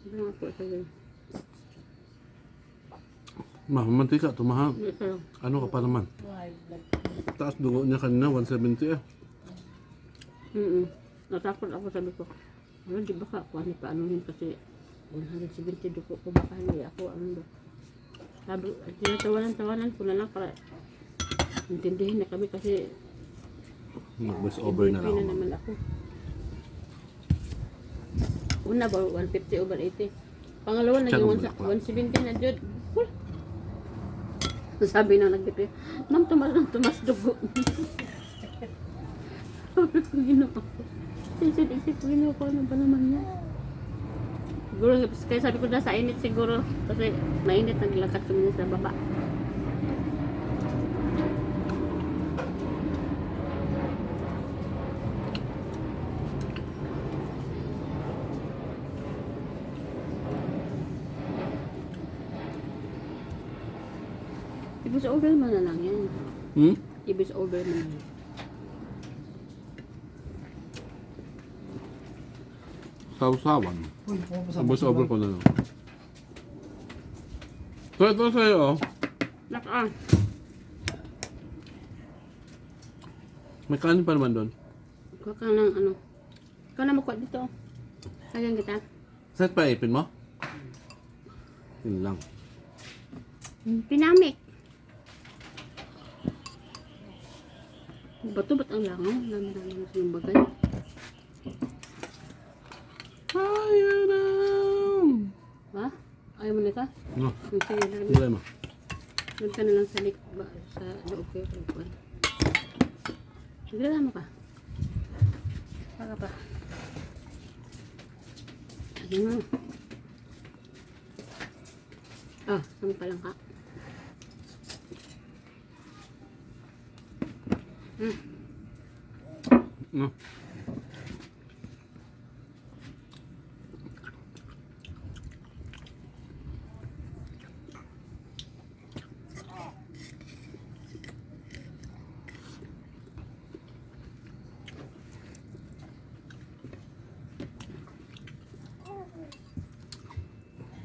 Ano po sa'yo? Mantika, tumahang. Ito. Ano ka pa naman? Taas dugo niya kanina, 170 eh. Natakot ako, sabi ko. Ano, di ba ka? Kuha ni paano yun kasi 170 dugo ko baka hindi ako ano ba. Sabi, tinatawanan ko na lang para intindihin na kami kasi Mag-bus over na MVP lang. naman ako. Una ba, 150 over 80. Pangalawa, naging Tiyan mo 170 na dyan. Sabi na nag-BP, Ma'am, tumas dugo. Sabi ko, ginawa ko. Isip ko, ginawa ko, ano ba naman yan? Siguro, kaya sabi ko na sa init siguro. Kasi mainit, naglakad kami sa baba. Ibis over man na lang yan. Ibis over man na lang. Sausawan. Bus over ko na lang. So ito sa'yo oh. Naka. May kanin pa naman doon. Kuha ka ng ano. Ikaw na makuha dito. Kaya kita. Set pa ipin mo? Yun lang. Pinamik. Bato ba't ang langaw? Dami-dami na sa bagay. Ayaw na. Ha? Ayaw mo na ka? No, Sige, nilay mo. doon ka na lang sa sa loob ko. Naglala mo ka. Baka pa. Lagi mo. Ah, kami pa lang ka. No.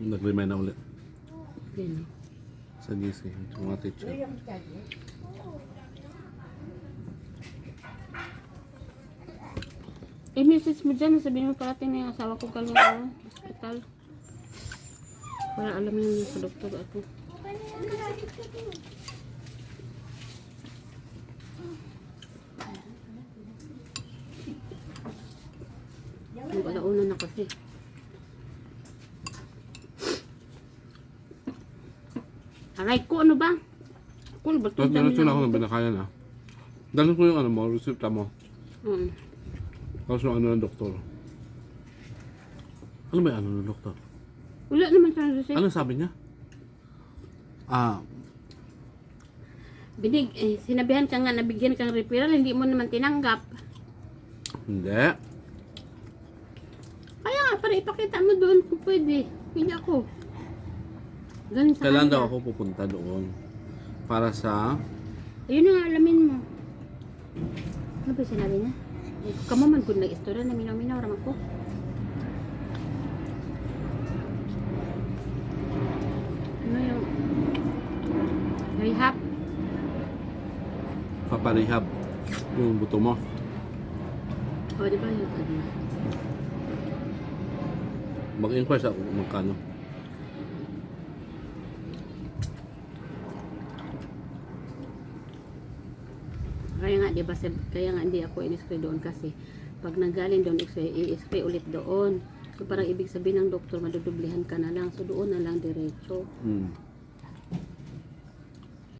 Nag-remind na ulit Yan. sa GC, yung mga teacher. I-message mo dyan, sabihin mo parating na yung asawa ko galing sa hospital. Para alam niyo sa doktor ako. Yung alauna na kasi. Aray ko, ano ba? Cool, ba't Tapos diretso na ako ng binakayan ah. Dalhin ko yung ano mo, resipta mo. Tapos yung ano ng doktor. Ano ba yung ano ng doktor? Wala naman sa receipt. Ano sabi niya? Sinabihan ka nga, nabigyan kang referral, hindi mo naman tinanggap. Hindi. Kaya nga, para ipakita mo doon kung pwede. Hindi ako. Ganun sa Kailan kanila. daw ako pupunta doon? Para sa... Ayun na nga, alamin mo. Ano ba yung sinabi niya? Kamaman kung nag-istorya na minaw-minaw raman ko. Ano yung rehab? paparehab yung buto mo. O, di ba yung ano? Mag-inquire sa kung magkano. Kaya nga, di ba, kaya nga hindi ako in-x-ray doon kasi pag nanggaling doon, i-x-ray ulit doon. So, parang ibig sabihin ng doktor, madudublihan ka na lang. So, doon na lang diretso.